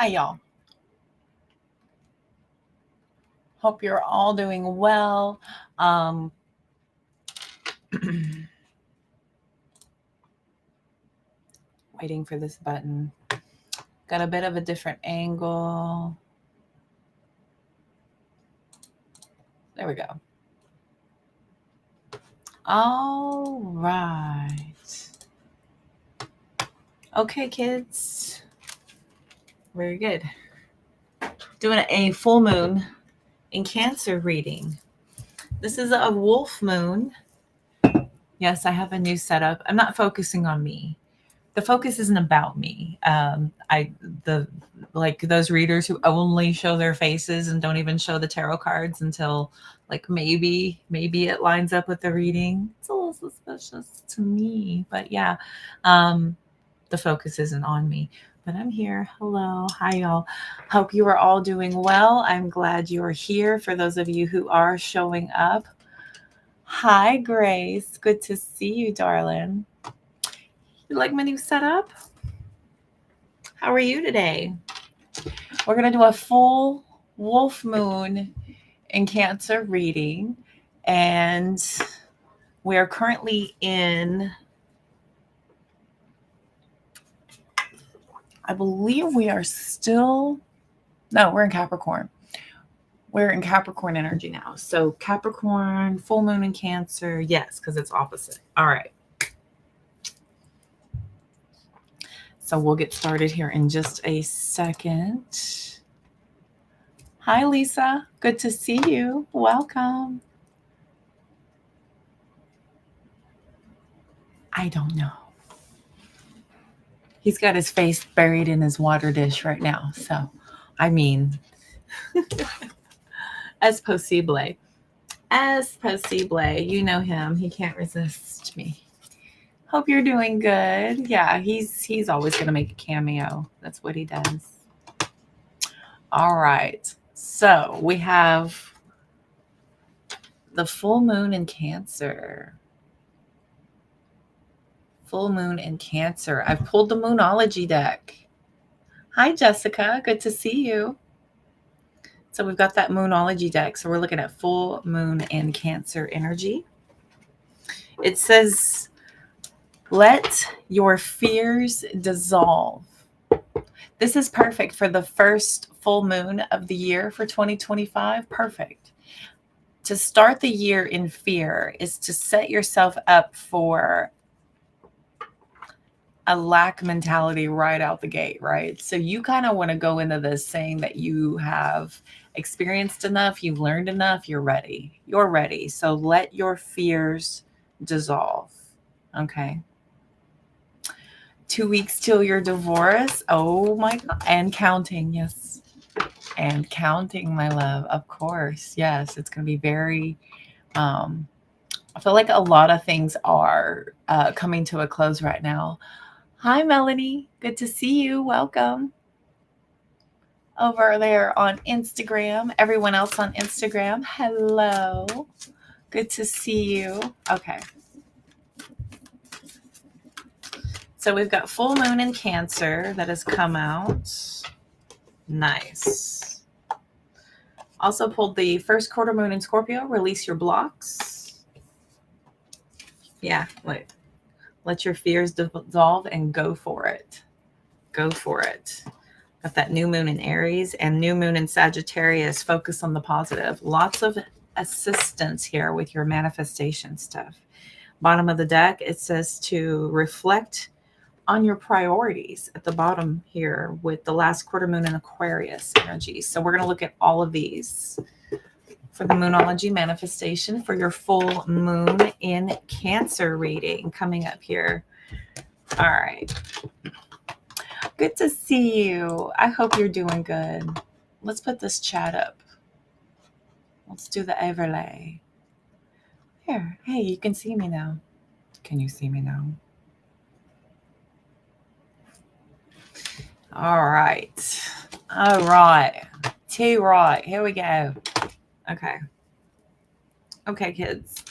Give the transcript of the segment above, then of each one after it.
Hi, y'all. Hope you're all doing well. Waiting for this button. Got a bit of a different angle. There we go. All right. Okay, kids. Very good. Doing a full moon in Cancer reading. This is a wolf moon. Yes, I have a new setup. I'm not focusing on me. The focus isn't about me. Like those readers who only show their faces and don't even show the tarot cards until like maybe it lines up with the reading. It's a little suspicious to me, but yeah, the focus isn't on me. But I'm here. Hello. Hi, y'all. Hope you are all doing well. I'm glad you are here. For those of you who are showing up. Hi, Grace. Good to see you, darling. You like my new setup? How are you today? We're going to do a full wolf moon in Cancer reading. And we are currently in... I believe we are still, no, we're in Capricorn. We're in Capricorn energy now. So Capricorn, full moon in Cancer. Yes, because it's opposite. All right. So we'll get started here in just a second. Hi, Lisa. Good to see you. Welcome. I don't know. He's got his face buried in his water dish right now. So, I mean, as possible. As possible. You know him. He can't resist me. Hope you're doing good. Yeah, he's always going to make a cameo. That's what he does. All right. So, we have the full moon in Cancer. Full moon in Cancer. I've pulled the Moonology deck. Hi, Jessica. Good to see you. So we've got that Moonology deck. So we're looking at full moon in Cancer energy. It says, let your fears dissolve. This is perfect for the first full moon of the year for 2025. Perfect. To start the year in fear is to set yourself up for a lack mentality right out the gate, right? So you kind of want to go into this saying that you have experienced enough, you've learned enough, you're ready. You're ready. So let your fears dissolve. Okay. 2 weeks till your divorce. Oh my God. And counting. Yes. And counting, my love. Of course. Yes. It's going to be very, I feel like a lot of things are coming to a close right now. Hi, Melanie. Good to see you. Welcome. Over there on Instagram. Everyone else on Instagram, hello. Good to see you. Okay. So we've got full moon in Cancer that has come out. Nice. Also pulled the first quarter moon in Scorpio. Release your blocks. Yeah, wait. Let your fears dissolve and go for it. Go for it. Got that new moon in Aries and new moon in Sagittarius. Focus on the positive. Lots of assistance here with your manifestation stuff. Bottom of the deck, it says to reflect on your priorities at the bottom here with the last quarter moon in Aquarius energy. So we're going to look at all of these for the Moonology manifestation for your full moon in Cancer reading coming up here. All right. Good to see you. I hope you're doing good. Let's put this chat up. Let's do the overlay. Here. Hey, you can see me now. Can you see me now? All right. All right. T-right. Here we go. Okay. Okay, kids.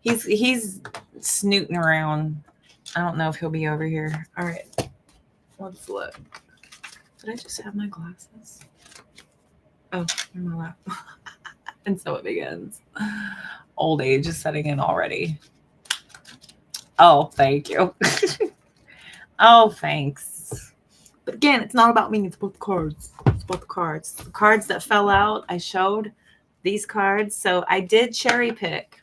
He's snooting around. I don't know if he'll be over here. All right. Let's look. Did I just have my glasses? Oh, in my lap. And so it begins. Old age is setting in already. Oh, thank you. Oh, thanks. But again, it's not about me. It's about the cards. It's about the cards. The cards that fell out, I showed these cards. So I did cherry pick.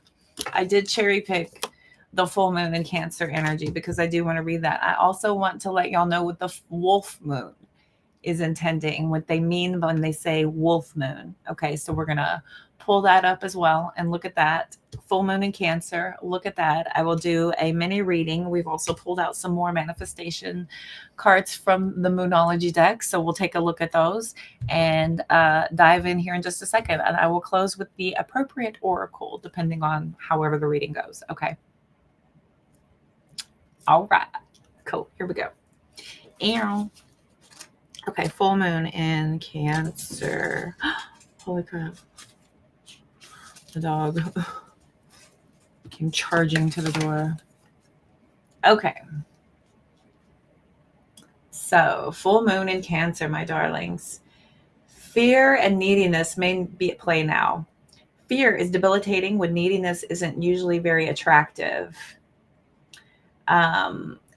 The full moon in Cancer energy because I do want to read that. I also want to let y'all know what the wolf moon is intending, what they mean when they say wolf moon. Okay, so we're going to pull that up as well and look at that. Full moon in Cancer, look at that. I will do a mini reading. We've also pulled out some more manifestation cards from the Moonology deck, so we'll take a look at those and dive in here in just a second. And I will close with the appropriate oracle, depending on however the reading goes. Okay. All right. Cool. Here we go. Ew. Okay, full moon in Cancer. Holy crap. The dog came charging to the door. Okay. So, full moon in Cancer, my darlings. Fear and neediness may be at play now. Fear is debilitating when neediness isn't usually very attractive.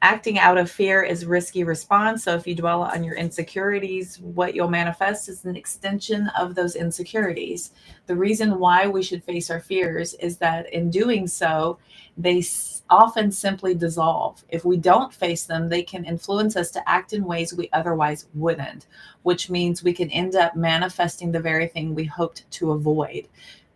Acting out of fear is risky response. So if you dwell on your insecurities, what you'll manifest is an extension of those insecurities. The reason why we should face our fears is that in doing so, they often simply dissolve. If we don't face them, they can influence us to act in ways we otherwise wouldn't, which means we can end up manifesting the very thing we hoped to avoid.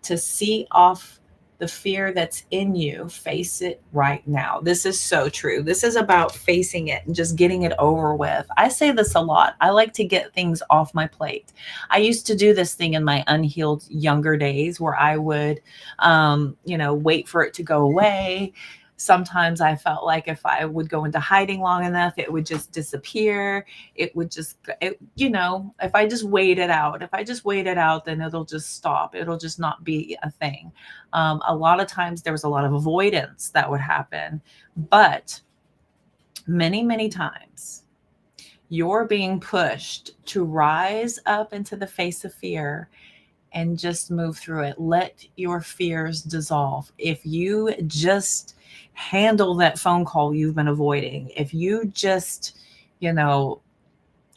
To see off the fear that's in you, face it right now. This is so true. This is about facing it and just getting it over with. I say this a lot. I like to get things off my plate. I used to do this thing in my unhealed younger days where I would, wait for it to go away. Sometimes I felt like if I would go into hiding long enough, it would just disappear. It would just, if I just wait it out, then it'll just stop. It'll just not be a thing. A lot of times there was a lot of avoidance that would happen, but many, many times you're being pushed to rise up into the face of fear and just move through it. Let your fears dissolve. If you just handle that phone call you've been avoiding, if you just,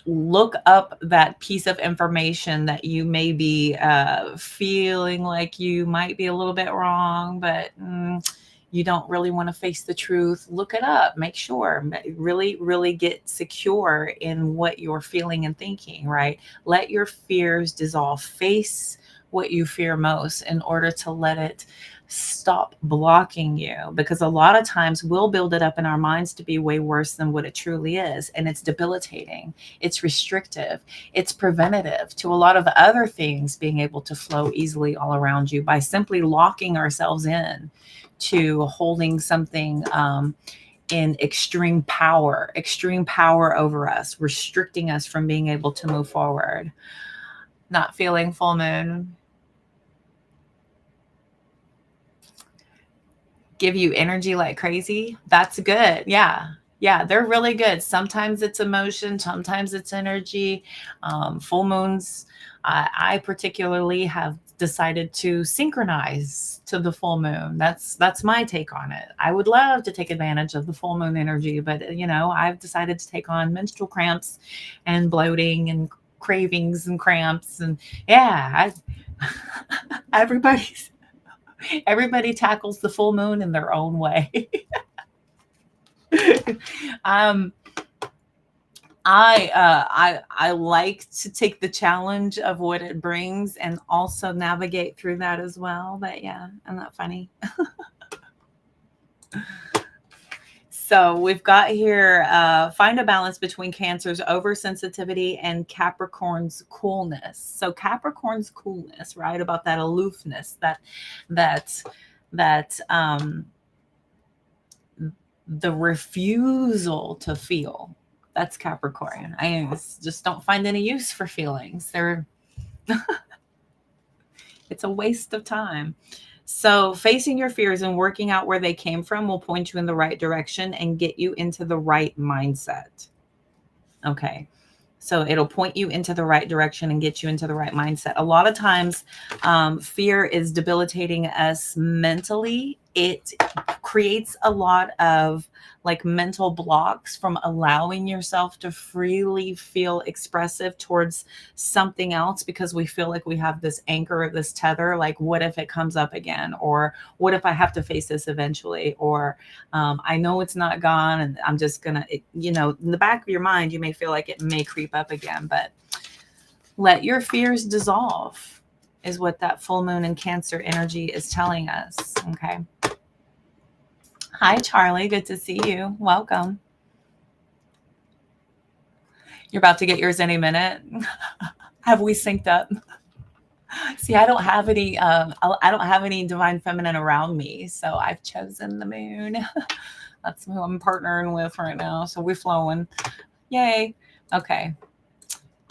look up that piece of information that you may be feeling like you might be a little bit wrong, but you don't really want to face the truth, look it up, make sure, really, really get secure in what you're feeling and thinking, right? Let your fears dissolve. Face what you fear most in order to let it stop blocking you, because a lot of times we'll build it up in our minds to be way worse than what it truly is. And it's debilitating, it's restrictive, it's preventative to a lot of other things being able to flow easily all around you by simply locking ourselves in to holding something in extreme power over us, restricting us from being able to move forward. Not feeling full moon. Give you energy like crazy. That's good. Yeah, they're really good. Sometimes it's emotion, sometimes it's energy. Full moons, I particularly have decided to synchronize to the full moon. That's my take on it. I would love to take advantage of the full moon energy, but I've decided to take on menstrual cramps and bloating and cravings and cramps, and everybody tackles the full moon in their own way. I like to take the challenge of what it brings and also navigate through that as well. But yeah, I'm not funny. So we've got here, find a balance between Cancer's oversensitivity and Capricorn's coolness. So Capricorn's coolness, right? About that aloofness, that the refusal to feel. That's Capricorn. I just don't find any use for feelings. It's a waste of time. So facing your fears and working out where they came from will point you in the right direction and get you into the right mindset. Okay. So it'll point you into the right direction and get you into the right mindset. A lot of times, fear is debilitating us mentally. It creates a lot of like mental blocks from allowing yourself to freely feel expressive towards something else, because we feel like we have this anchor, this tether, like what if it comes up again, or what if I have to face this eventually, or I know it's not gone and I'm just gonna, you know, in the back of your mind you may feel like it may creep up again. But let your fears dissolve is what that full moon in Cancer energy is telling us. Okay. Hi, Charlie. Good to see you. Welcome. You're about to get yours any minute. Have we synced up? See, I don't have any. I don't have any divine feminine around me, so I've chosen the moon. That's who I'm partnering with right now. So we're flowing. Yay. Okay.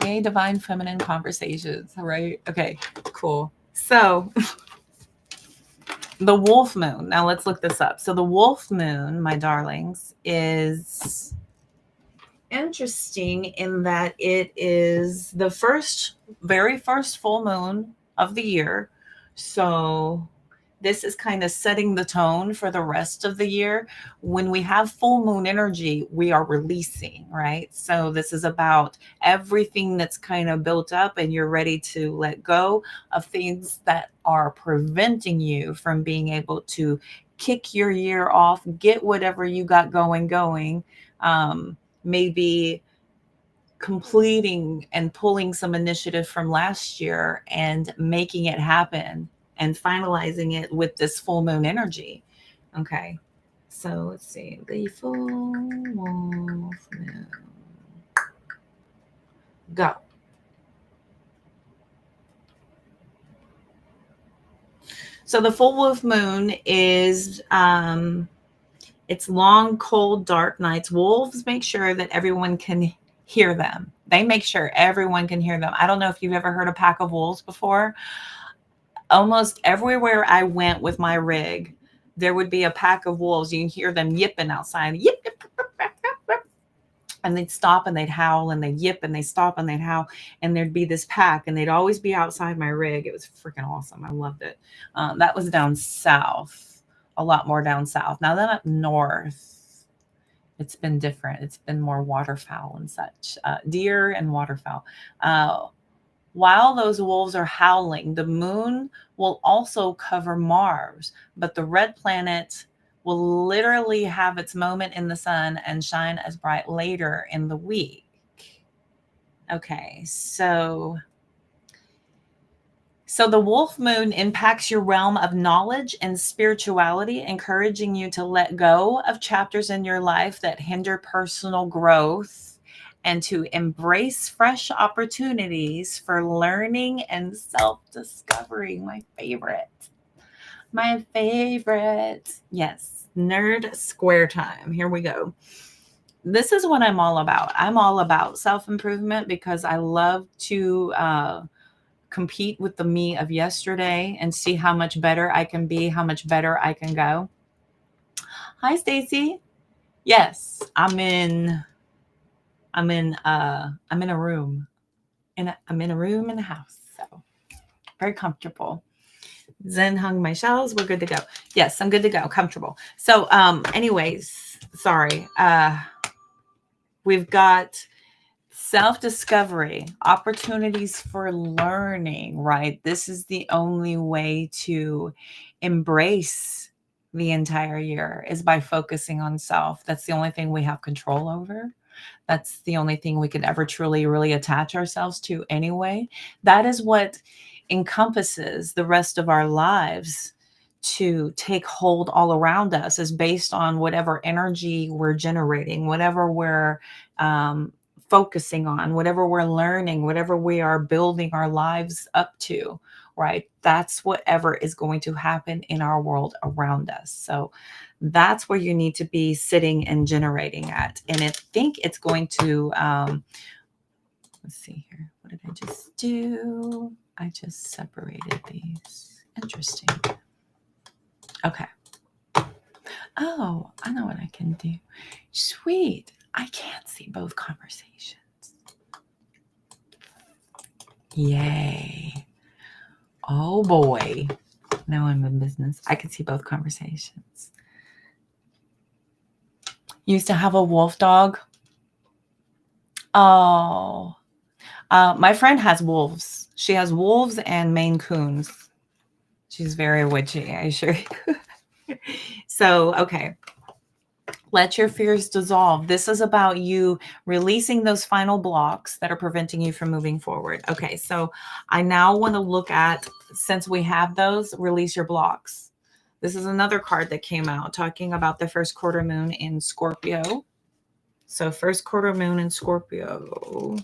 Yay, divine feminine conversations. Right. Okay. Cool. So. The wolf moon. Now let's look this up. So the wolf moon, my darlings, is interesting in that it is the very first full moon of the year. So this is kind of setting the tone for the rest of the year. When we have full moon energy, we are releasing, right? So this is about everything that's kind of built up and you're ready to let go of things that are preventing you from being able to kick your year off, get whatever you got going. Maybe completing and pulling some initiative from last year and making it happen and finalizing it with this full moon energy. Okay. So let's see. The full wolf moon. Go. So the full wolf moon is it's long, cold, dark nights. Wolves make sure that everyone can hear them. They make sure everyone can hear them. I don't know if you've ever heard a pack of wolves before. Almost everywhere I went with my rig, there would be a pack of wolves. You can hear them yipping outside. Yip, yip, yip, yip, yip. And they'd stop and they'd howl and they'd yip and they'd stop and they'd howl. And there'd be this pack and they'd always be outside my rig. It was freaking awesome. I loved it. That was down south, a lot more down south. Now then up north, it's been different. It's been more waterfowl and such, deer and waterfowl. While those wolves are howling, the moon will also cover Mars, but the red planet will literally have its moment in the sun and shine as bright later in the week. Okay, so the wolf moon impacts your realm of knowledge and spirituality, encouraging you to let go of chapters in your life that hinder personal growth and to embrace fresh opportunities for learning and self-discovery. My favorite. Yes, nerd square time. Here we go. This is what I'm all about. I'm all about self-improvement because I love to compete with the me of yesterday and see how much better I can be, how much better I can go. Hi, Stacy. Yes, I'm in a room. I'm in a room in a house. So very comfortable. Zen hung my shelves. We're good to go. Yes, I'm good to go. Comfortable. So anyways, sorry. We've got self-discovery, opportunities for learning, right? This is the only way to embrace the entire year is by focusing on self. That's the only thing we have control over. That's the only thing we could ever truly, really attach ourselves to anyway. That is what encompasses the rest of our lives to take hold all around us is based on whatever energy we're generating, whatever we're focusing on, whatever we're learning, whatever we are building our lives up to, right? That's whatever is going to happen in our world around us. So that's where you need to be sitting and generating at. And I think it's going to, let's see here. What did I just do? I just separated these. Interesting. Okay. Oh, I know what I can do. Sweet. I can't see both conversations. Yay. Oh boy. Now I'm in business. I could see both conversations. Used to have a wolf dog. Oh. My friend has wolves. She has wolves and Maine Coons. She's very witchy, I assure you. So, okay. Let your fears dissolve. This is about you releasing those final blocks that are preventing you from moving forward. Okay, so I now want to look at, since we have those, release your blocks. This is another card that came out talking about the first quarter moon in Scorpio. So first quarter moon in Scorpio.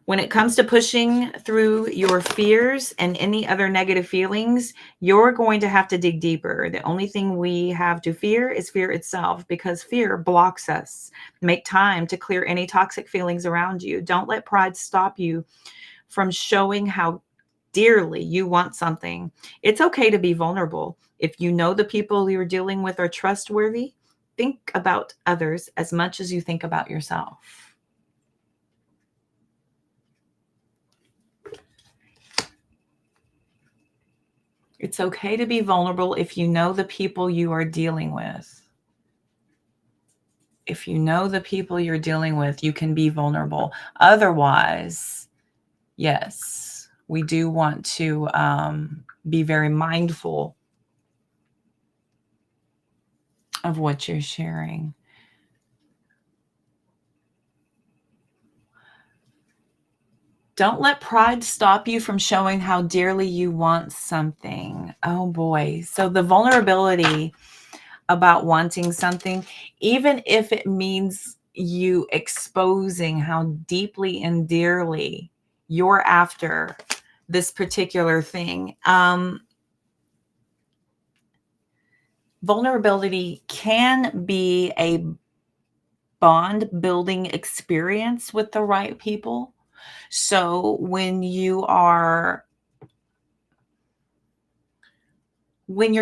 When it comes to pushing through your fears and any other negative feelings, you're going to have to dig deeper. The only thing we have to fear is fear itself, because fear blocks us. Make time to clear any toxic feelings around you. Don't let pride stop you from showing how dearly you want something. It's okay to be vulnerable. If you know the people you're dealing with are trustworthy, think about others as much as you think about yourself. It's okay to be vulnerable if you know the people you are dealing with. If you know the people you're dealing with, you can be vulnerable. Otherwise, yes, we do want to be very mindful of what you're sharing. Don't let pride stop you from showing how dearly you want something. Oh boy. So the vulnerability about wanting something, even if it means you exposing how deeply and dearly you're after this particular thing. Vulnerability can be a bond building experience with the right people. So when you're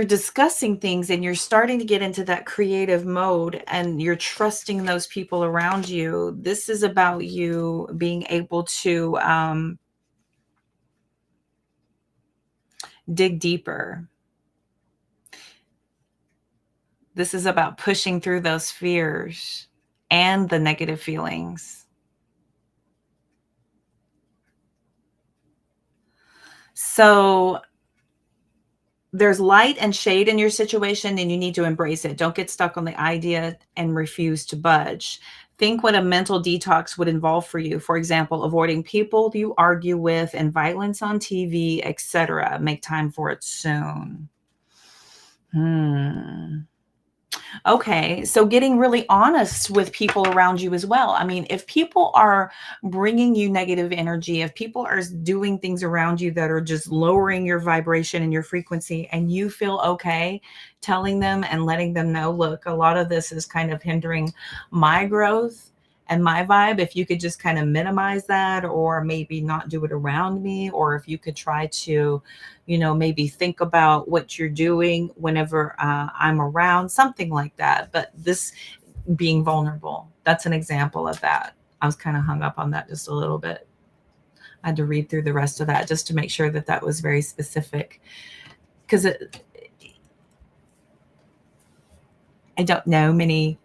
discussing things and you're starting to get into that creative mode and you're trusting those people around you, this is about you being able to dig deeper. This is about pushing through those fears and the negative feelings. So there's light and shade in your situation, and you need to embrace it. Don't get stuck on the idea and refuse to budge. Think what a mental detox would involve for you. For example, avoiding people you argue with and violence on TV, etc. Make time for it soon. Okay, so getting really honest with people around you as well. I mean, if people are bringing you negative energy, if people are doing things around you that are just lowering your vibration and your frequency, and you feel okay telling them and letting them know, look, a lot of this is kind of hindering my growth and my vibe. If you could just kind of minimize that, or maybe not do it around me, or if you could try to, maybe think about what you're doing whenever I'm around, something like that. But this being vulnerable, that's an example of that. I was kind of hung up on that just a little bit. I had to read through the rest of that just to make sure that that was very specific, because I don't know many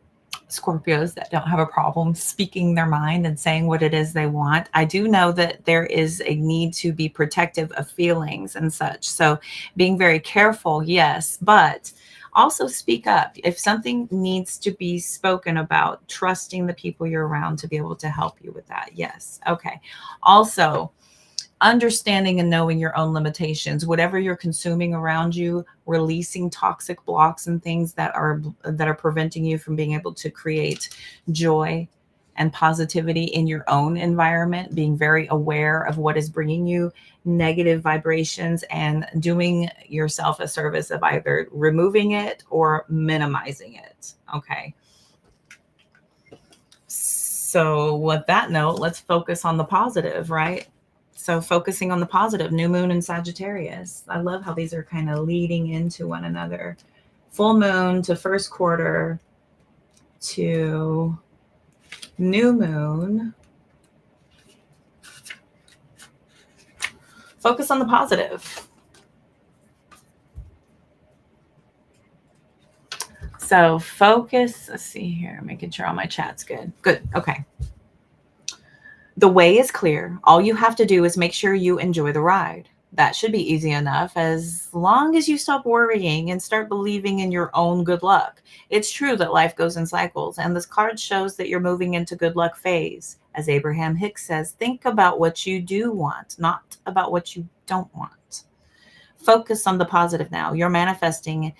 Scorpios that don't have a problem speaking their mind and saying what it is they want. I do know that there is a need to be protective of feelings and such. So being very careful, yes, but also speak up. If something needs to be spoken about, trusting the people you're around to be able to help you with that. Yes. Okay. Also, understanding and knowing your own limitations, whatever you're consuming around you, releasing toxic blocks and things that are preventing you from being able to create joy and positivity in your own environment, being very aware of what is bringing you negative vibrations and doing yourself a service of either removing it or minimizing it. Okay. So with that note, let's focus on the positive, right? So focusing on the positive, new moon in Sagittarius. I love how these are kind of leading into one another. Full moon to first quarter to New moon. Focus on the positive. So focus, let's see here, making sure all my chat's good. Good, okay. The way is clear. All you have to do is make sure you enjoy the ride. That should be easy enough as long as you stop worrying and start believing in your own good luck. It's true that life goes in cycles, and this card shows that you're moving into good luck phase. As Abraham Hicks says, think about what you do want, not about what you don't want. Focus on the positive now. You're manifesting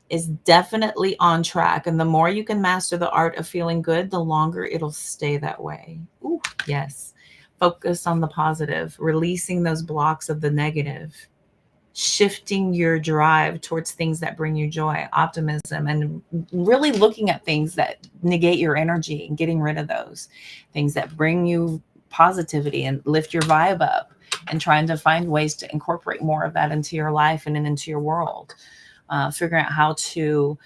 is definitely on track. And the more you can master the art of feeling good, the longer it'll stay that way. Ooh, yes. Focus on the positive, releasing those blocks of the negative, shifting your drive towards things that bring you joy, optimism, and really looking at things that negate your energy and getting rid of those things that bring you positivity and lift your vibe up, and trying to find ways to incorporate more of that into your life and into your world. Figuring out how to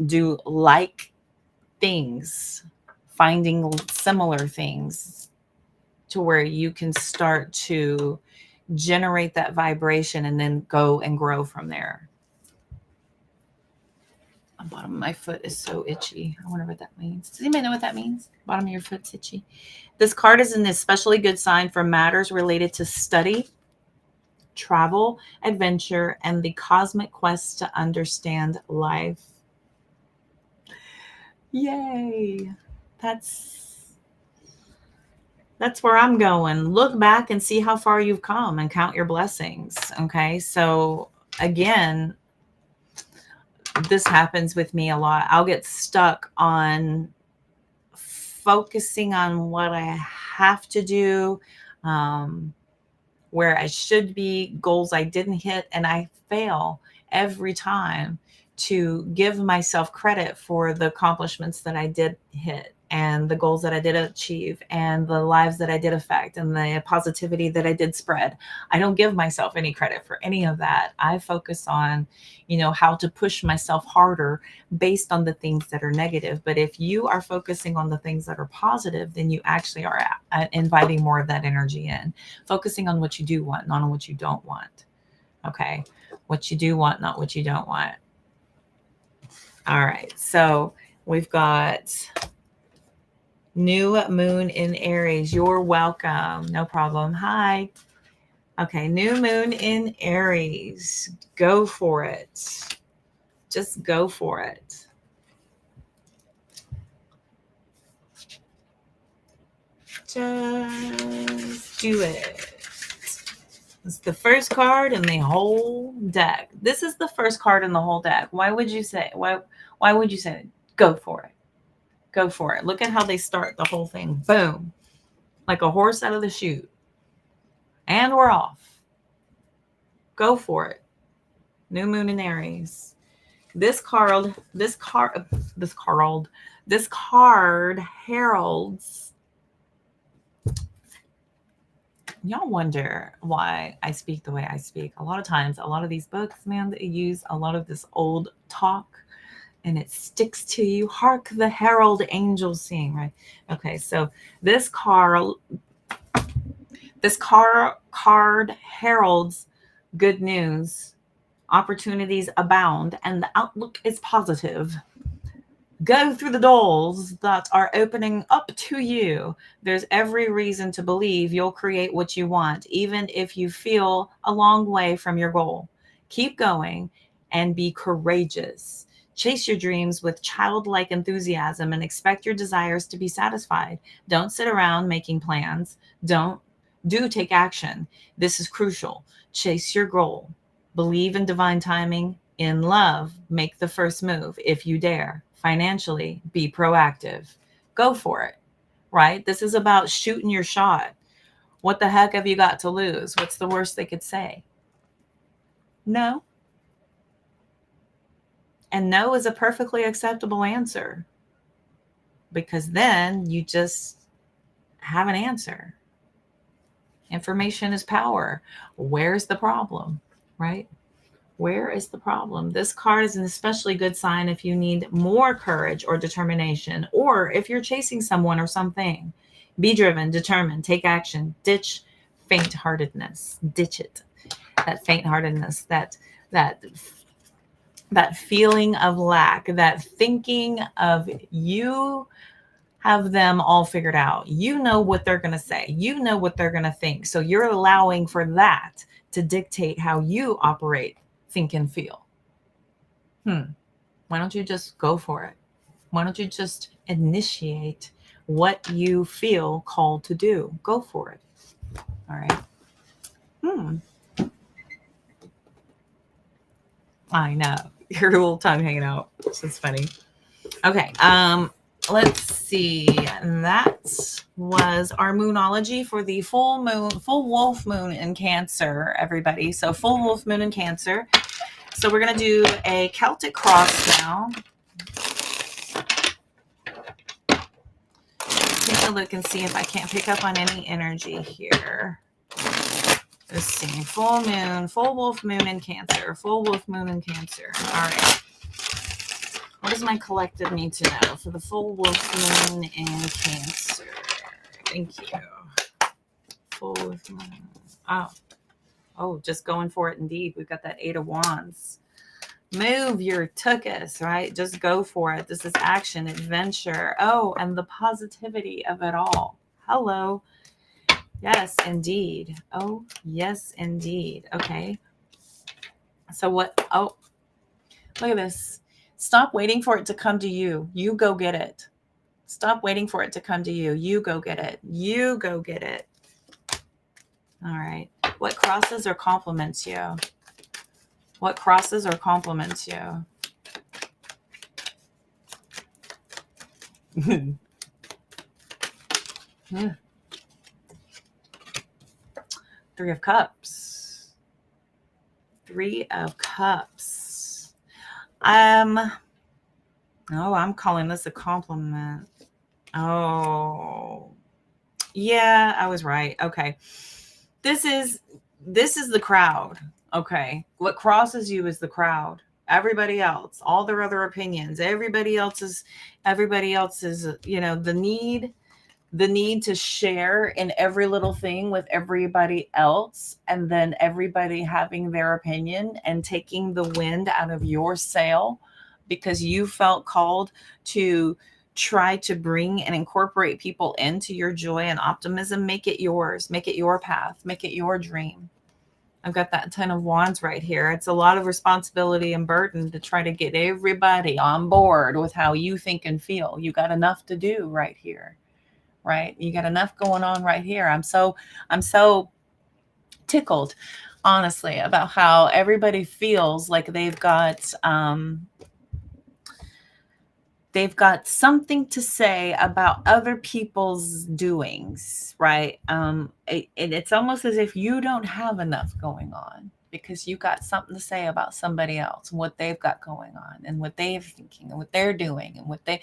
do like things, finding similar things to where you can start to generate that vibration and then go and grow from there. The bottom of my foot is so itchy. I wonder what that means. Does anybody know what that means? Bottom of your foot's itchy. This card is an especially good sign for matters related to study, travel, adventure, and the cosmic quest to understand life. Yay. That's where I'm going. Look back and see how far you've come and count your blessings. Okay. So again, this happens with me a lot. I'll get stuck on focusing on what I have to do, where I should be, goals I didn't hit, and I fail every time to give myself credit for the accomplishments that I did hit and the goals that I did achieve and the lives that I did affect and the positivity that I did spread. I don't give myself any credit for any of that. I focus on, how to push myself harder based on the things that are negative. But if you are focusing on the things that are positive, then you actually are inviting more of that energy in, focusing on what you do want, not on what you don't want. Okay. What you do want, not what you don't want. All right. So we've got new moon in Aries. You're welcome. No problem. Hi. Okay. New moon in Aries. Go for it. Just go for it. Just do it. It's the first card in the whole deck. This is the first card in the whole deck. Why would you say? Why would you say go for it? Go for it. Look at how they start the whole thing. Boom. Like a horse out of the chute. And we're off. Go for it. New moon in Aries. This card heralds. Y'all wonder why I speak the way I speak. A lot of times, a lot of these books, man, they use a lot of this old talk and it sticks to you. Hark the herald angels sing, right? Okay, so this card heralds good news. Opportunities abound and the outlook is positive. Go through the doors that are opening up to you. There's every reason to believe you'll create what you want, even if you feel a long way from your goal. Keep going and be courageous. Chase your dreams with childlike enthusiasm and expect your desires to be satisfied. Don't sit around making plans. Do take action. This is crucial. Chase your goal. Believe in divine timing. In love, make the first move if you dare. Financially, be proactive. Go for it, right? This is about shooting your shot. What the heck have you got to lose? What's the worst they could say? No. And no is a perfectly acceptable answer because then you just have an answer. Information is power. Where's the problem, right? Where is the problem? This card is an especially good sign if you need more courage or determination, or if you're chasing someone or something. Be driven, determined, take action, ditch faint-heartedness. Ditch it. That faint-heartedness, that feeling of lack, that thinking of you have them all figured out. You know what they're going to say. You know what they're going to think. So you're allowing for that to dictate how you operate, think, and feel. Why don't you just go for it? Why don't you just initiate what you feel called to do? Go for it. All right. I know. Your little tongue hanging out. This is funny. Okay. Let's see. That was our Moonology for the full wolf moon in Cancer, everybody. So full wolf moon in Cancer. So we're going to do a Celtic cross now. Take a look and see if I can't pick up on any energy here. Let's see. Full moon, full wolf moon in Cancer. Full wolf moon in Cancer. All right. What does my collective need to know for the full wolf moon in Cancer? Thank you. Full wolf moon. Oh, just going for it indeed. We've got that 8 of Wands. Move your tuchus, right? Just go for it. This is action, adventure. Oh, and the positivity of it all. Hello. Yes, indeed. Oh, yes, indeed. Okay. So what? Oh, look at this. Stop waiting for it to come to you. You go get it. Stop waiting for it to come to you. You go get it. You go get it. All right. What crosses or compliments you? What crosses or compliments you? Yeah. 3 of Cups. 3 of Cups. Oh, I'm calling this a compliment. Oh, yeah, I was right. Okay. This is the crowd. Okay. What crosses you is the crowd. Everybody else, all their other opinions, everybody else is, the need to share in every little thing with everybody else, and then everybody having their opinion and taking the wind out of your sail because you felt called to try to bring and incorporate people into your joy and optimism. Make it yours. Make it your path. Make it your dream. I've got that 10 of Wands right here. It's a lot of responsibility and burden to try to get everybody on board with how you think and feel. You got enough to do right here. Right? You got enough going on right here. I'm so tickled, honestly, about how everybody feels like they've got something to say about other people's doings, right? It's almost as if you don't have enough going on because you got something to say about somebody else and what they've got going on and what they're thinking and what they're doing and what they,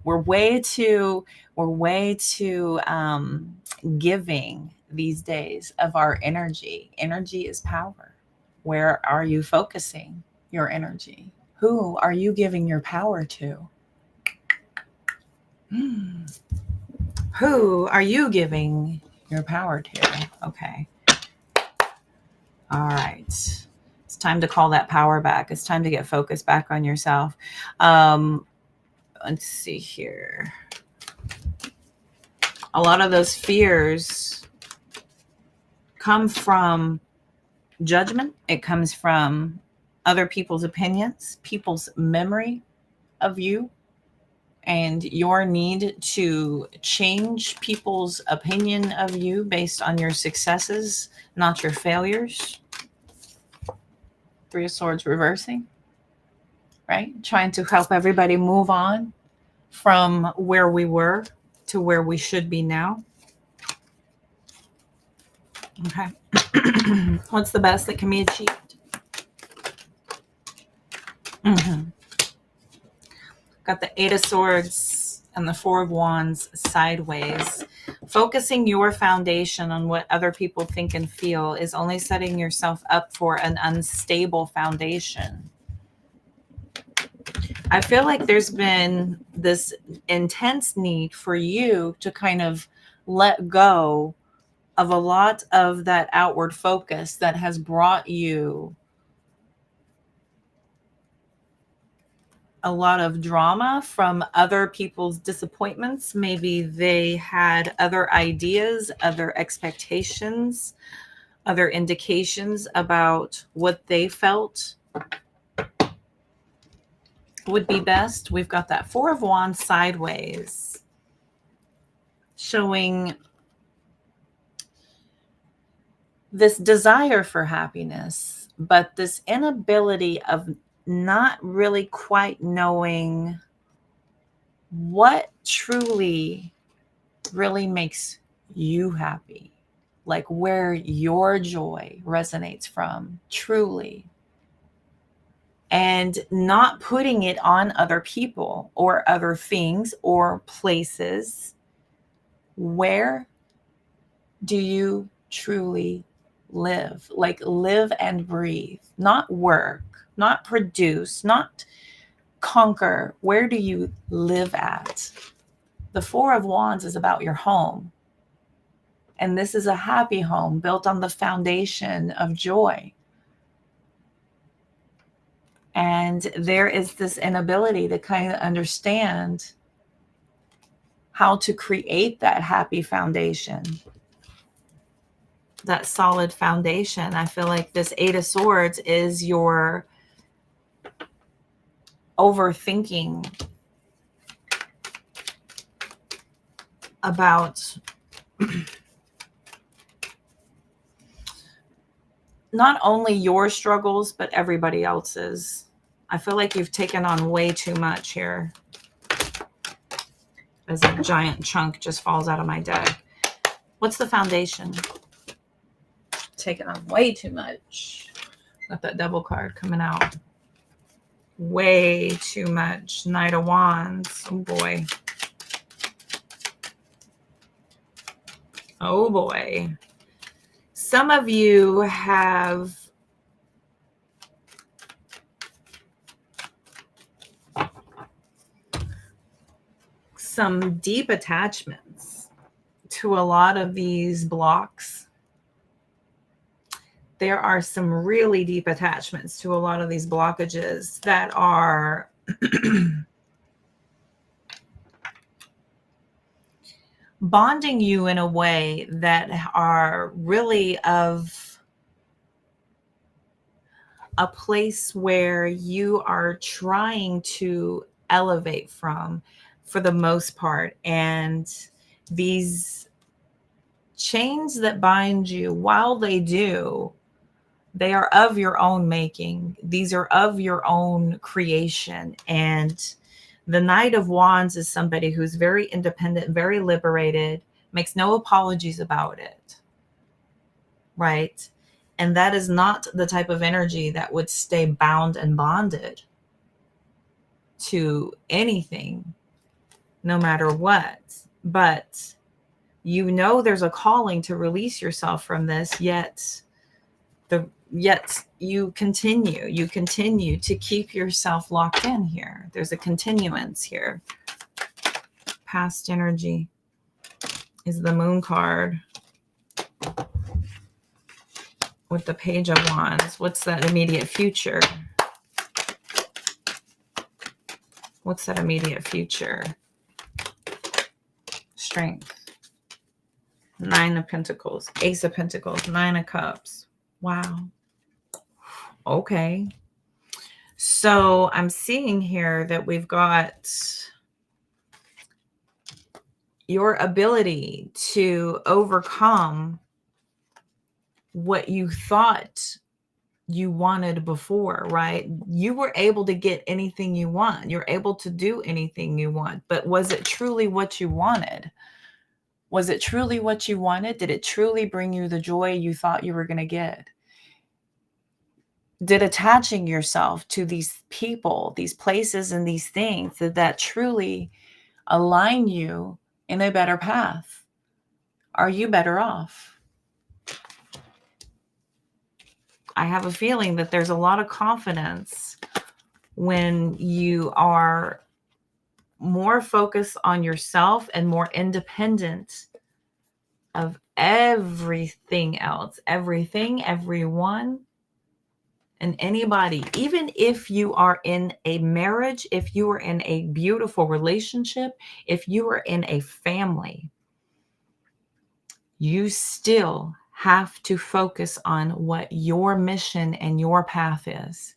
we're way too giving these days of our energy. Energy is power. Where are you focusing your energy? Who are you giving your power to? Who are you giving your power to? Okay. All right. It's time to call that power back. It's time to get focused back on yourself. Let's see here. A lot of those fears come from judgment. It comes from other people's opinions, people's memory of you, and your need to change people's opinion of you based on your successes, not your failures. 3 of Swords reversing, right? Trying to help everybody move on from where we were to where we should be now. Okay. What's the best that can be achieved? Got the 8 of Swords and the 4 of Wands sideways. Focusing your foundation on what other people think and feel is only setting yourself up for an unstable foundation. I feel like there's been this intense need for you to kind of let go of a lot of that outward focus that has brought you a lot of drama from other people's disappointments. Maybe they had other ideas, other expectations, other indications about what they felt would be best. We've got that Four of Wands sideways, showing this desire for happiness, but this inability of not really quite knowing what truly really makes you happy, like where your joy resonates from truly, and not putting it on other people or other things or places. Where do you truly live? Like live and breathe, not work, not produce, not conquer. Where do you live at? The Four of Wands is about your home. And this is a happy home built on the foundation of joy. And there is this inability to kind of understand how to create that happy foundation, that solid foundation. I feel like this Eight of Swords is your overthinking about not only your struggles, but everybody else's. I feel like you've taken on way too much here. As a giant chunk just falls out of my deck. What's the foundation? Taking on way too much. Got that Devil card coming out. Way too much. Knight of Wands. Oh boy. Oh boy. Some of you have some deep attachments to a lot of these blocks. There are some really deep attachments to a lot of these blockages that are bonding you in a way that are really of a place where you are trying to elevate from, for the most part. And these chains that bind you, while they do, they are of your own making. These are of your own creation. And the Knight of Wands is somebody who's very independent, very liberated, makes no apologies about it, right? And that is not the type of energy that would stay bound and bonded to anything, no matter what. But you know there's a calling to release yourself from this, yet you continue to keep yourself locked in here. There's a continuance here. Past energy is the Moon card with the Page of Wands. What's that immediate future? What's that immediate future? Strength. Nine of Pentacles, Ace of Pentacles, Nine of Cups. Wow. Okay. So I'm seeing here that we've got your ability to overcome what you thought you wanted before, right? You were able to get anything you want. You're able to do anything you want. But was it truly what you wanted? Was it truly what you wanted? Did it truly bring you the joy you thought you were going to get? Did attaching yourself to these people, these places, and these things, did that truly align you in a better path? are you better off? I have a feeling that there's a lot of confidence when you are more focused on yourself and more independent of everything else, everything, everyone, and anybody. Even if you are in a marriage, if you are in a beautiful relationship, if you are in a family, you still have to focus on what your mission and your path is,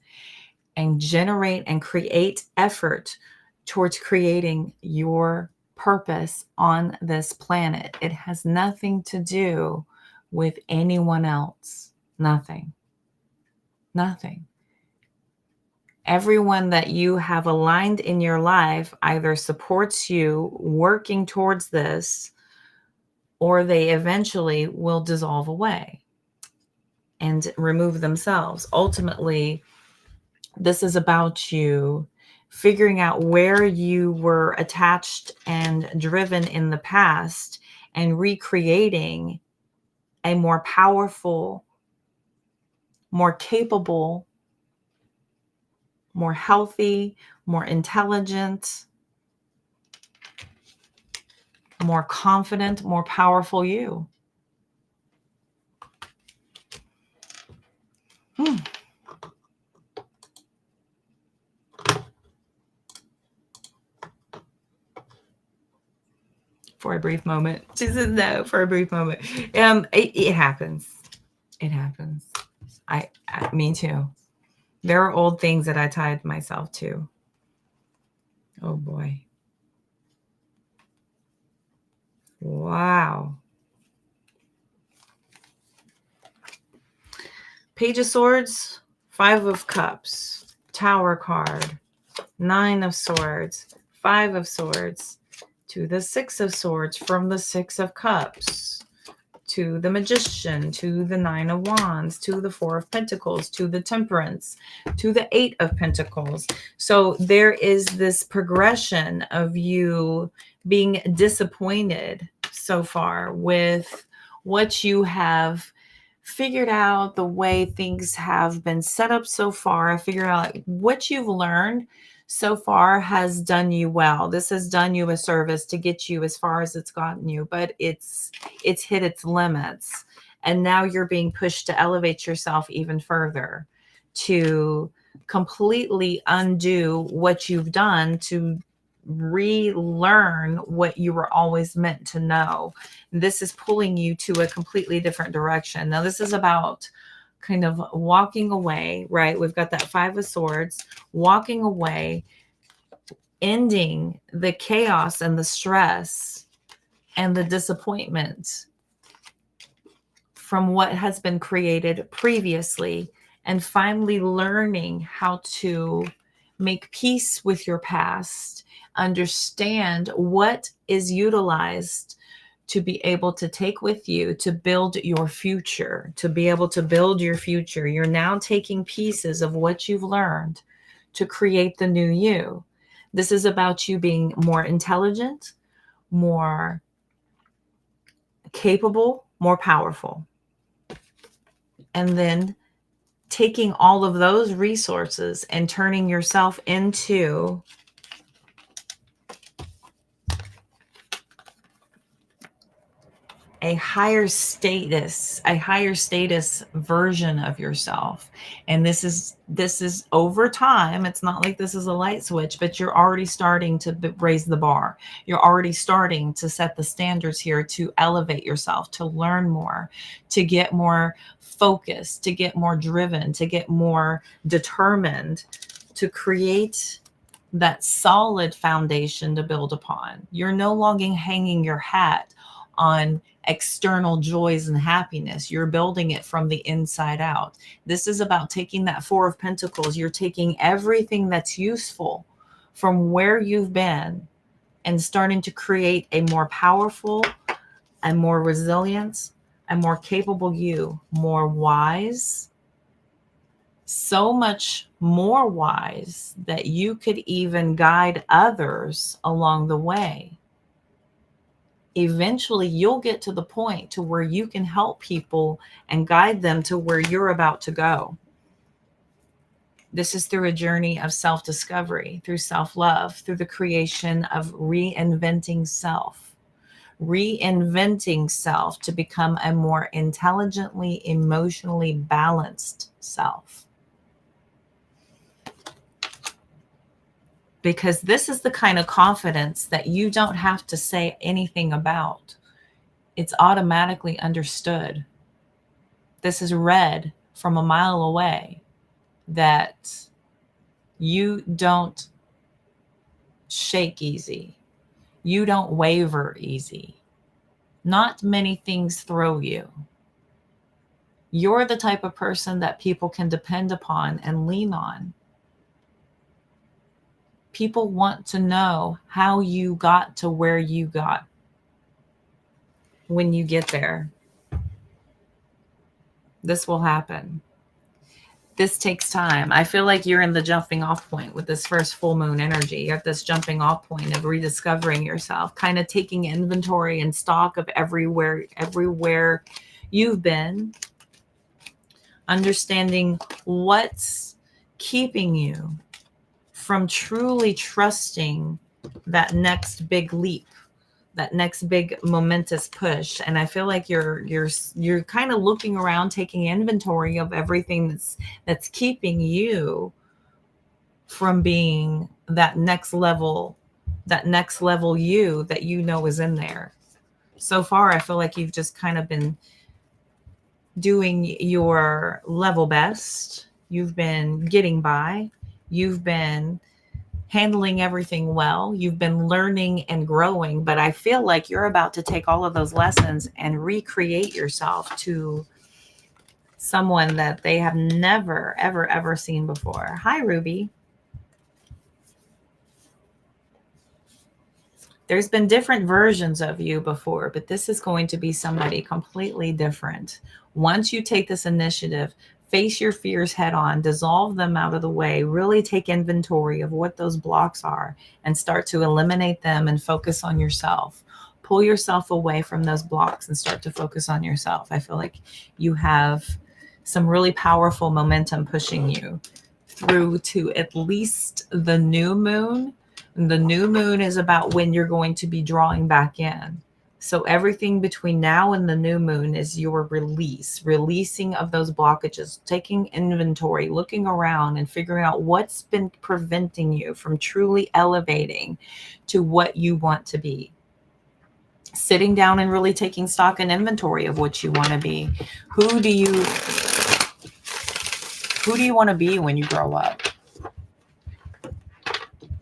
and generate and create effort towards creating your purpose on this planet. It has nothing to do with anyone else. Nothing. Nothing. Everyone that you have aligned in your life either supports you working towards this, or they eventually will dissolve away and remove themselves. Ultimately, this is about you figuring out where you were attached and driven in the past and recreating a more powerful, more capable, more healthy, more intelligent, more confident, more powerful you. For a brief moment. She says no, for a brief moment. It happens. It happens. Me too. There are old things that I tied myself to. Oh boy. Wow. Page of Swords, 5 of Cups, Tower card, 9 of Swords, 5 of Swords, to the 6 of Swords, from the 6 of Cups, to the Magician, to the 9 of Wands, to the 4 of Pentacles, to the Temperance, to the 8 of Pentacles. So there is this progression of you being disappointed so far with what you have figured out, the way things have been set up so far. I figure out what you've learned so far has done you well. This has done you a service to get you as far as it's gotten you, but it's hit its limits. And now you're being pushed to elevate yourself even further, to completely undo what you've done, to relearn what you were always meant to know. This is pulling you to a completely different direction. Now, this is about kind of walking away, right? We've got that 5 of Swords, walking away, ending the chaos and the stress and the disappointment from what has been created previously, and finally learning how to make peace with your past, understand what is utilized to be able to take with you to build your future, to be able to build your future. You're now taking pieces of what you've learned to create the new you. This is about you being more intelligent, more capable, more powerful. And then taking all of those resources and turning yourself into a higher status version of yourself. And this is over time. It's not like this is a light switch, but you're already starting to raise the bar. You're already starting to set the standards here to elevate yourself, to learn more, to get more focused, to get more driven, to get more determined, to create that solid foundation to build upon. You're no longer hanging your hat on external joys and happiness. You're building it from the inside out. This is about taking that 4 of Pentacles. You're taking everything that's useful from where you've been and starting to create a more powerful, a more resilient, a more capable you, more wise, so much more wise that you could even guide others along the way. eventually you'll get to the point to where you can help people and guide them to where you're about to go. This is through a journey of self-discovery, through self-love, through the creation of reinventing self to become a more intelligently, emotionally balanced self. Because this is the kind of confidence that you don't have to say anything about. It's automatically understood. This is read from a mile away, that you don't shake easy. You don't waver easy. Not many things throw you. You're the type of person that people can depend upon and lean on. People want to know how you got to where you got when you get there. This will happen. This takes time. I feel like you're in the jumping off point with this first full moon energy. You're at this jumping off point of rediscovering yourself, kind of taking inventory and stock of everywhere you've been, understanding what's keeping you from truly trusting that next big leap, that next big momentous push. And I feel like you're kind of looking around, taking inventory of everything that's keeping you from being that next level you that you know is in there. So far, I feel like you've just kind of been doing your level best. You've been getting by. You've been handling everything well. You've been learning and growing, but I feel like you're about to take all of those lessons and recreate yourself to someone that they have never, ever, ever seen before. Hi, Ruby. There's been different versions of you before, but this is going to be somebody completely different. Once you take this initiative, face your fears head on, dissolve them out of the way, really take inventory of what those blocks are and start to eliminate them and focus on yourself. Pull yourself away from those blocks and start to focus on yourself. I feel like you have some really powerful momentum pushing you through to at least the new moon. The new moon is about when you're going to be drawing back in. So everything between now and the new moon is your releasing of those blockages, taking inventory, looking around and figuring out what's been preventing you from truly elevating to what you want to be. Sitting down and really taking stock and inventory of what you want to be. Who do you want to be when you grow up?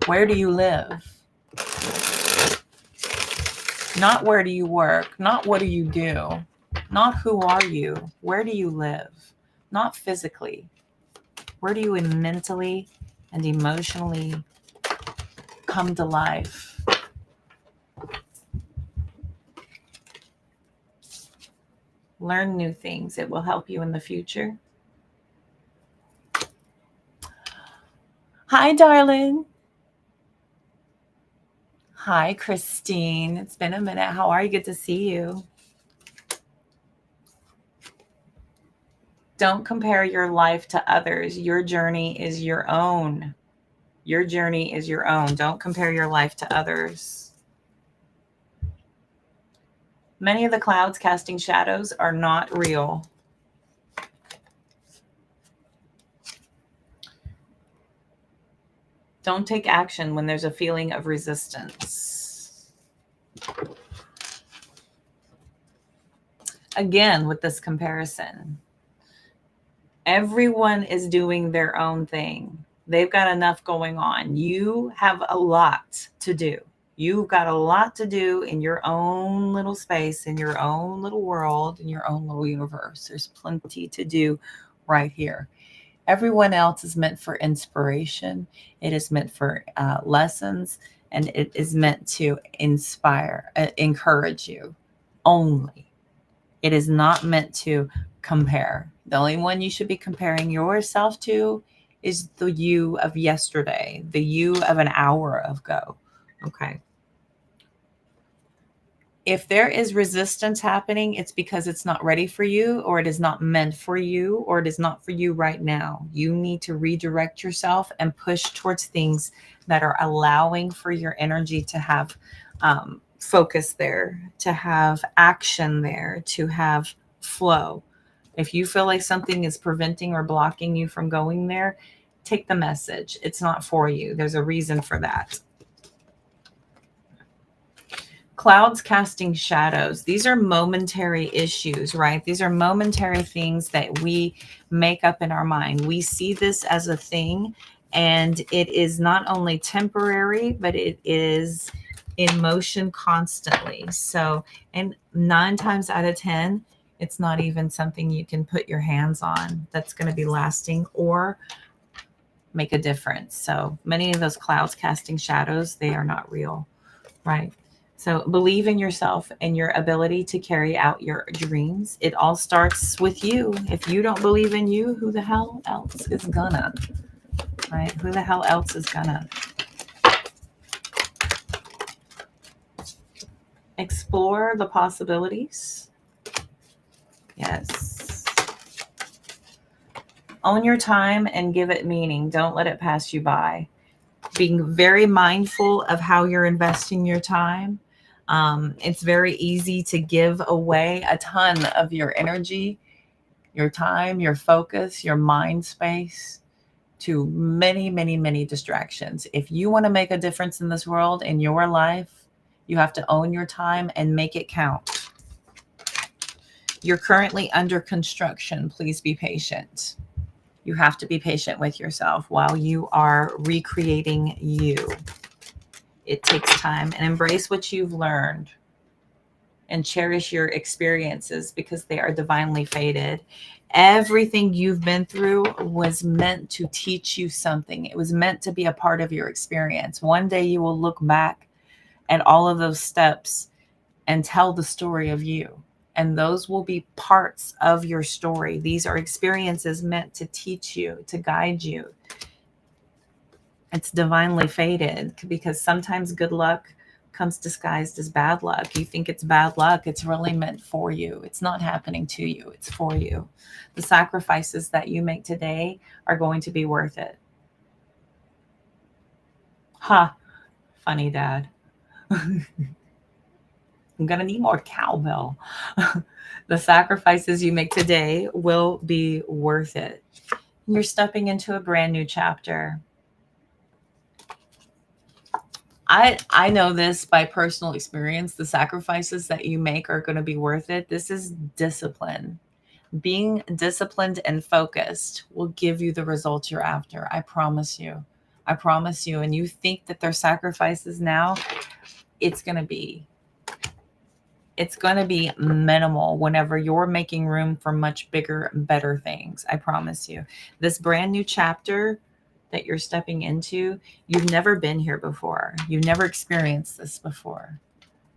Where do you live? Not where do you work, not what do you do, not who are you, where do you live, not physically. Where do you mentally and emotionally come to life? Learn new things. It will help you in the future. Hi, darling. Hi, Christine. It's been a minute. How are you? Good to see you. Don't compare your life to others. Your journey is your own. Your journey is your own. Don't compare your life to others. Many of the clouds casting shadows are not real. Don't take action when there's a feeling of resistance. Again, with this comparison, everyone is doing their own thing. They've got enough going on. You have a lot to do. You've got a lot to do in your own little space, in your own little world, in your own little universe. There's plenty to do right here. Everyone else is meant for inspiration. It is meant for lessons, and it is meant to inspire, encourage you only. It is not meant to compare. The only one you should be comparing yourself to is the you of yesterday, the you of an hour ago. Okay. If there is resistance happening, it's because it's not ready for you, or it is not meant for you, or it is not for you right now. You need to redirect yourself and push towards things that are allowing for your energy to have focus there, to have action there, to have flow. If you feel like something is preventing or blocking you from going there, take the message. It's not for you. There's a reason for that. Clouds casting shadows. These are momentary issues, right? These are momentary things that we make up in our mind. We see this as a thing, and it is not only temporary, but it is in motion constantly. So, and 9 times out of 10, it's not even something you can put your hands on that's going to be lasting or make a difference. So many of those clouds casting shadows, they are not real, right? So believe in yourself and your ability to carry out your dreams. It all starts with you. If you don't believe in you, who the hell else is gonna? Right? Who the hell else is gonna? Explore the possibilities. Yes. Own your time and give it meaning. Don't let it pass you by. Being very mindful of how you're investing your time. It's very easy to give away a ton of your energy, your time, your focus, your mind space to many, many, many distractions. If you want to make a difference in this world, in your life, you have to own your time and make it count. You're currently under construction. Please be patient. You have to be patient with yourself while you are recreating you. It takes time, and embrace what you've learned and cherish your experiences because they are divinely fated. Everything you've been through was meant to teach you something. It was meant to be a part of your experience. One day you will look back at all of those steps and tell the story of you. And those will be parts of your story. These are experiences meant to teach you, to guide you. It's divinely fated because sometimes good luck comes disguised as bad luck. You think it's bad luck. It's really meant for you. It's not happening to you. It's for you. The sacrifices that you make today are going to be worth it. Ha! Funny, Dad. I'm going to need more cowbell. The sacrifices you make today will be worth it. You're stepping into a brand new chapter. I know this by personal experience. The sacrifices that you make are going to be worth it. This is discipline. Being disciplined and focused will give you the results you're after. I promise you. I promise you. And you think that they're sacrifices now, it's going to be minimal whenever you're making room for much bigger and better things. I promise you. This brand new chapter that you're stepping into, you've never been here before. You've never experienced this before.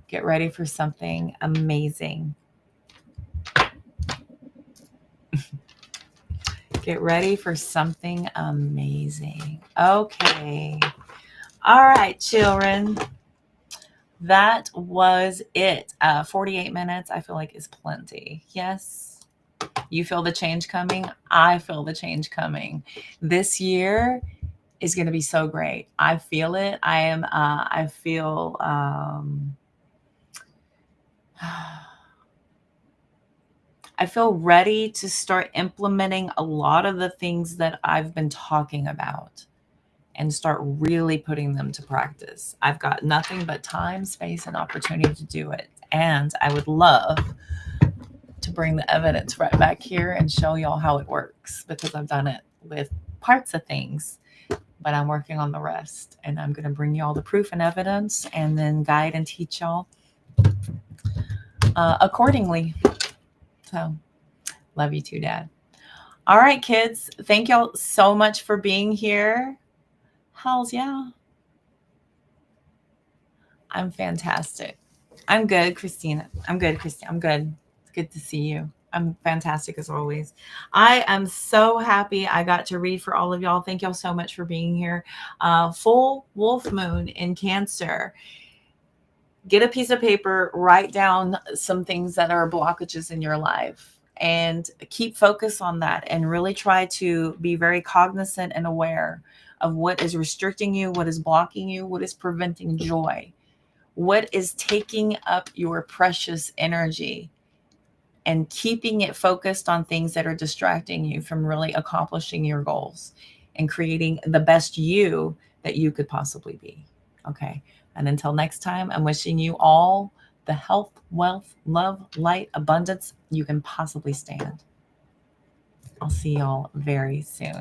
Get ready for something amazing. Get ready for something amazing. Okay. All right, children. That was it. 48 minutes, I feel like, is plenty. Yes. You feel the change coming? I feel the change coming. This year is going to be so great. I feel it. I feel ready to start implementing a lot of the things that I've been talking about and start really putting them to practice. I've got nothing but time, space, and opportunity to do it. And I would love to bring the evidence right back here and show y'all how it works, because I've done it with parts of things, but I'm working on the rest. And I'm going to bring y'all the proof and evidence and then guide and teach y'all accordingly. So love you too, Dad. All right, kids. Thank y'all so much for being here. Hells yeah. I'm fantastic. I'm good, Christina. I'm good, Christina. I'm good. It's good to see you. I'm fantastic as always. I am so happy I got to read for all of y'all. Thank y'all so much for being here. Full wolf moon in Cancer. get a piece of paper, write down some things that are blockages in your life, and keep focus on that, and really try to be very cognizant and aware of what is restricting you, what is blocking you, what is preventing joy, what is taking up your precious energy, and keeping it focused on things that are distracting you from really accomplishing your goals and creating the best you that you could possibly be. Okay. And until next time, I'm wishing you all the health, wealth, love, light, abundance you can possibly stand. I'll see y'all very soon.